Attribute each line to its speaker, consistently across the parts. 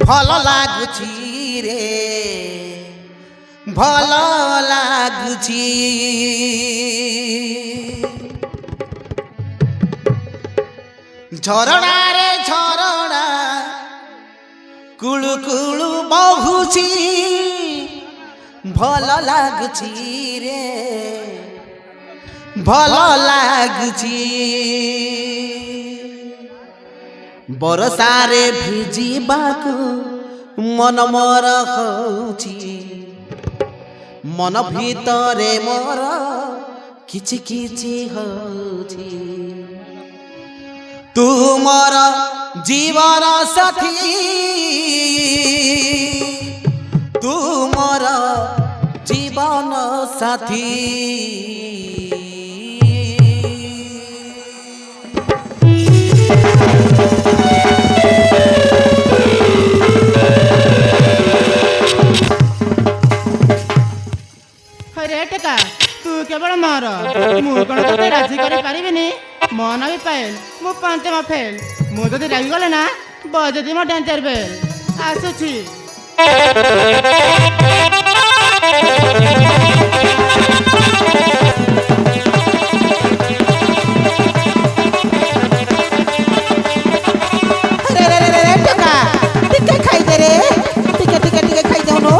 Speaker 1: ভাল লাগুছি রে ভাল লাগুছি ঝরଣା রে ঝরଣା কুলু কুলু বহুছি ভাল লাগুছি রে ভাল লাগুছি বরসারে ভিজিবাকু মন মর হଉଛି মন ভিতরে মোর কিছু কিছু হଉଛି তুমর জীবন সাথী তুমর জীবন সাথী
Speaker 2: टेका तू केवल मोर मु कौन तो राजी कर पारिबिनी मन भी पाएल मु पंचम फेल मु जदि रागी गले ना बजदी मो डेंजर बेल आसुची
Speaker 1: टेका टिके खाई दे रे टिके टिके टिके खाई जाऊनो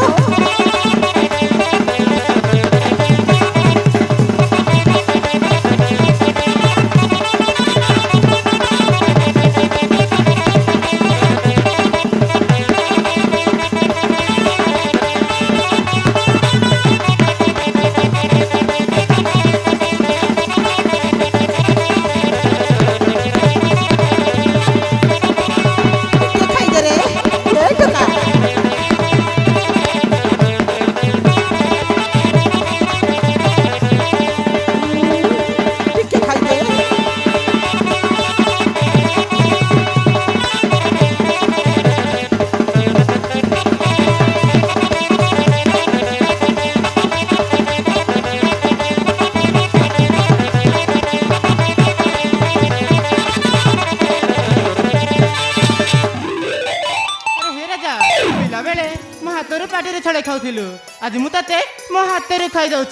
Speaker 1: छड़े खाऊलु आज मु ते मो हाथ खाई जाऊँ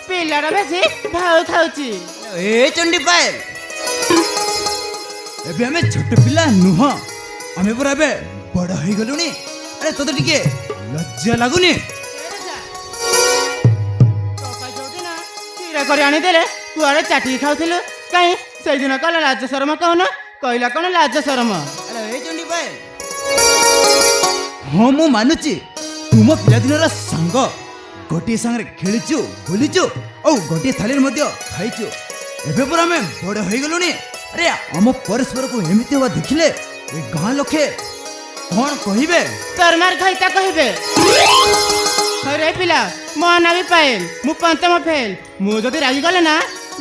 Speaker 1: पिलाटा बेसी भाव खाऊची
Speaker 3: ए चंडी पायल एबे हमें छोट पिला नुह हमें पूरा बे बड़ हो गलुनी अरे तो टिके लज्जा लागुनी
Speaker 2: हीरा कर आनी देले कुआड़े चाटी खाऊलु कहीं से दिन कहला लाज शरम कहना कहला कौन लाज शरम
Speaker 3: अरे ए चंडी पायल हाँ मु मानुची तुम पिलादिन सांग गोटे सांगे खेलीचु बुलीचु और गोटे थाली खाईचु एबे पर आम बड़ हो गलुनी अरे आम परस्पर को एमती हुआ देखिले ए गाँ लोके कौन कहिबे
Speaker 2: तोर मार खाईता कहिबे अरे पिला मो ना भी पाएल मु पंचम फेल मु जदि रागी गले ना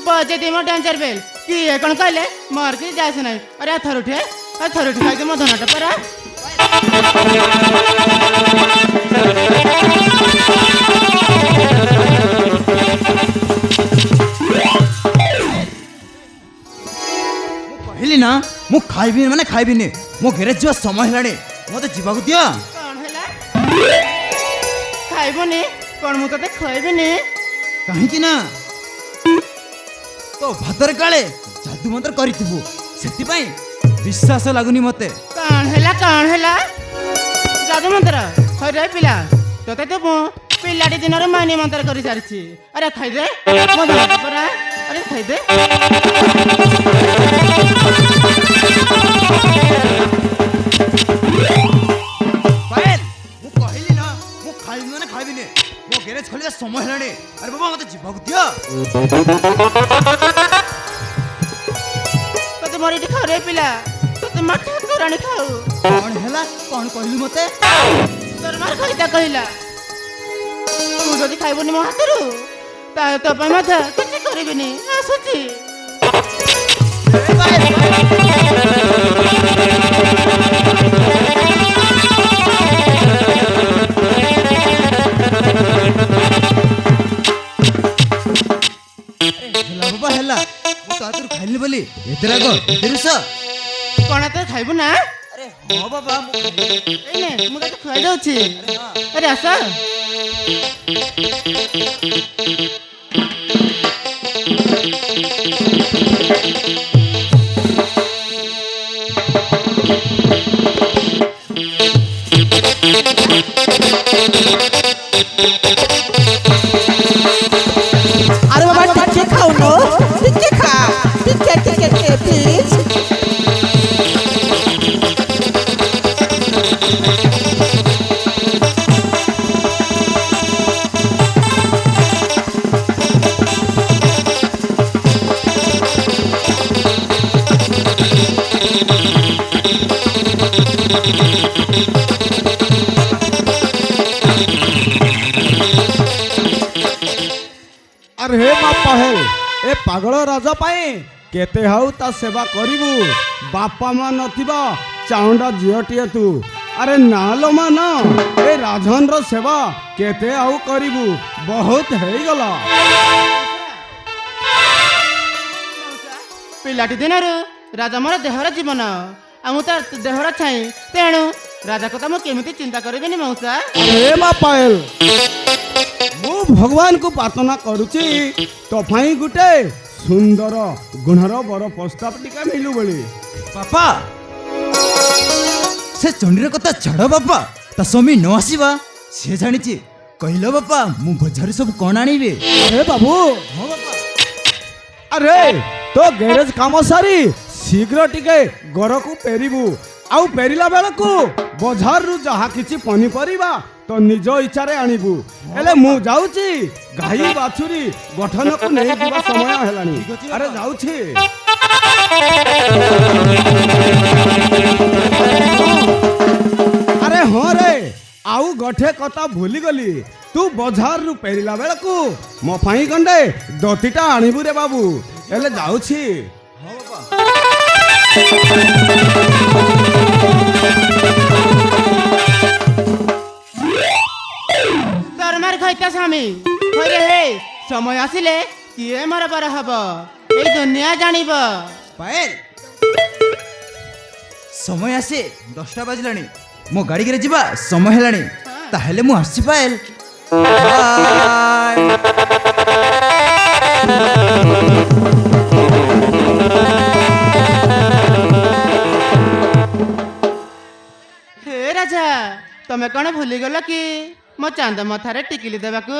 Speaker 2: बजे दे मो डेंजर बेल कि ए कोन कहले मोर कि जायस नै अरे थर उठे खाई मो धनाटा परा
Speaker 3: कहली ना मु खाइबी माने खाइबिनी मो घरे जो समय हेलानी मते जीवा को दिया
Speaker 2: कौन हैला खाइबनी कौन मु तते खाइबिनी
Speaker 3: कहीं कि ना तो भातर काले जादू मंत्र करिथिबु सेति पई विश्वास लागुनी मते
Speaker 2: कौन हैला जादू मंत्र अरे पिला तते तो मु पिलाटी दिन मानी मंत्र करि सारिछि अरे खाइ दे मो धनाटा परा अरे खाइ दे
Speaker 3: पायल मु कहली ना मु खाइबी माने खाइबिनी मो घरे छलिया समय हेलानी अरे बाबा मते जीवा को दिया
Speaker 2: तते मरि खा रे पिला तते माथा तोराणी खाऊ
Speaker 3: कौन हैला कौन कहलु मते
Speaker 2: तोर मार खाइता कहिला तू जदि खाइबनी मो हातरू ता तो पय माथा किछि करिबिनी आसुची
Speaker 3: बाबा हैला मु तो आतुर खाइली बोली एतरा गो एतरुस
Speaker 2: कोना तो खाइबु ना
Speaker 3: अरे ହଁ ବାପା ମୁଁ ଖାଇବି।
Speaker 2: ଏଇନେ ମୁଁ ତତେ ଖୁଆଇ ଦଉଛି।
Speaker 3: ଆରେ ହଁ।
Speaker 2: ଆରେ ଆସ।
Speaker 4: अरे बाबा टिके खाओ नो टिके खा टिके प्लीज
Speaker 5: अरे हे मा पाहेल ए पागल राजा पाए केते हाउ ता सेवा करिबु बापा मा नथिबा चाउंडा झियटिए तू अरे नालो मा ना ए राजन रो सेवा केते हाउ करिबु बहुत हेई गला
Speaker 2: ପିଲାଟି ଦିନରୁ ରାଜା ମୋର ଦେହର ଜୀବନ ଆଉ ମୁଁ ତାର ଦେହର ଛାଇ ତେଣୁ ରାଜା କଥା ମୁଁ କେମିତି ଚିନ୍ତା କରିବିନି ମଉସା।
Speaker 5: अरे मा पाहेल मु भगवान को प्रार्थना करूची तो फाई गुटे सुंदर गुणर बर प्रस्ताव टिका मिलु बली
Speaker 3: ବାପା ସେ ଚଣ୍ଡୀର କଥା ଛାଡ଼ ବାପା ତା ସ୍ୱାମୀ ନ ଆସିବା ସେ ଜାଣିଛି କହିଲ ବାପା ମୁଁ ବଜାରରୁ ସବୁ କ'ଣ ଆଣିବି।
Speaker 5: अरे बाबू
Speaker 3: ହଁ ବାପା।
Speaker 5: अरे तो गैरेज काम सारी शीघ्र टिके घर को फेरिबू आउ फेरिला बेलकू बजार रु जहा किछि पनिपरिबा तो निज इच्छा रे आनिबू एले मु जाउची गाई बाछुरी गठन को नै दिबा समय हेलानी अरे जाउची अरे हो रे आउ गठे कथा भूली गली तू बजार रु फेरिला बेलकू मो फाई गंडे दतीटा आनिबू रे बाबू एले जाउची
Speaker 3: ହଁ ବାପା।
Speaker 2: ଦରମାର ଖାଇତା ସ୍ୱାମୀ ହଇରେ ହେ ସମୟ ଆସିଲେ କିଏ ମୋର ବର ହବ ଏଇ ଦୁନିଆ ଜାଣିବ।
Speaker 3: ପାଏଲ ସମୟ ଆସେ 10ଟା ବାଜିଲାଣି ମୋ ଗାଡ଼ିରେ ଯିବା ସମୟ ହେଲାଣି ତାହେଲେ ମୁଁ ଆସିଛି ପାଏଲ। ବାଏ।
Speaker 2: ହେ ରାଜା ତମେ କଣ ଭୁଲିଗଲ କି ମୋ ଚାନ୍ଦ ମଥାରେ ଟିକିଲି ଦେବାକୁ?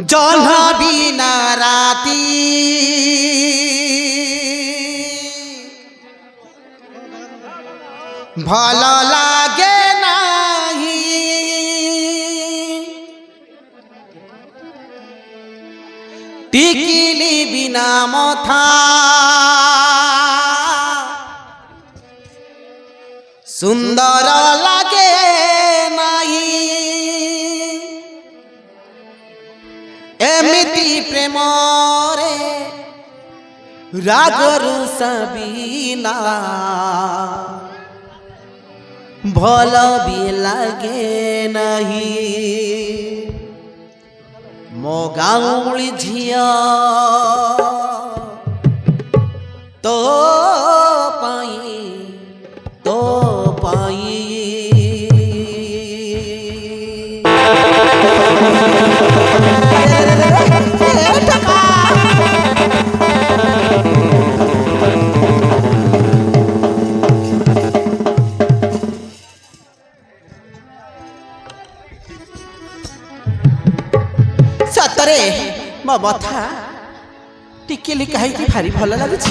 Speaker 4: जौना बिना राती भल लागे नाही टिकिली बिना मथा सुंदर लागे नाही एमिति प्रेम रे रागरु सबीना भल भी लागे नहीं मो गाउली झिया तो पाई तो पाई सतरे मो बथा टिकेली कहीं भारी भल लगुच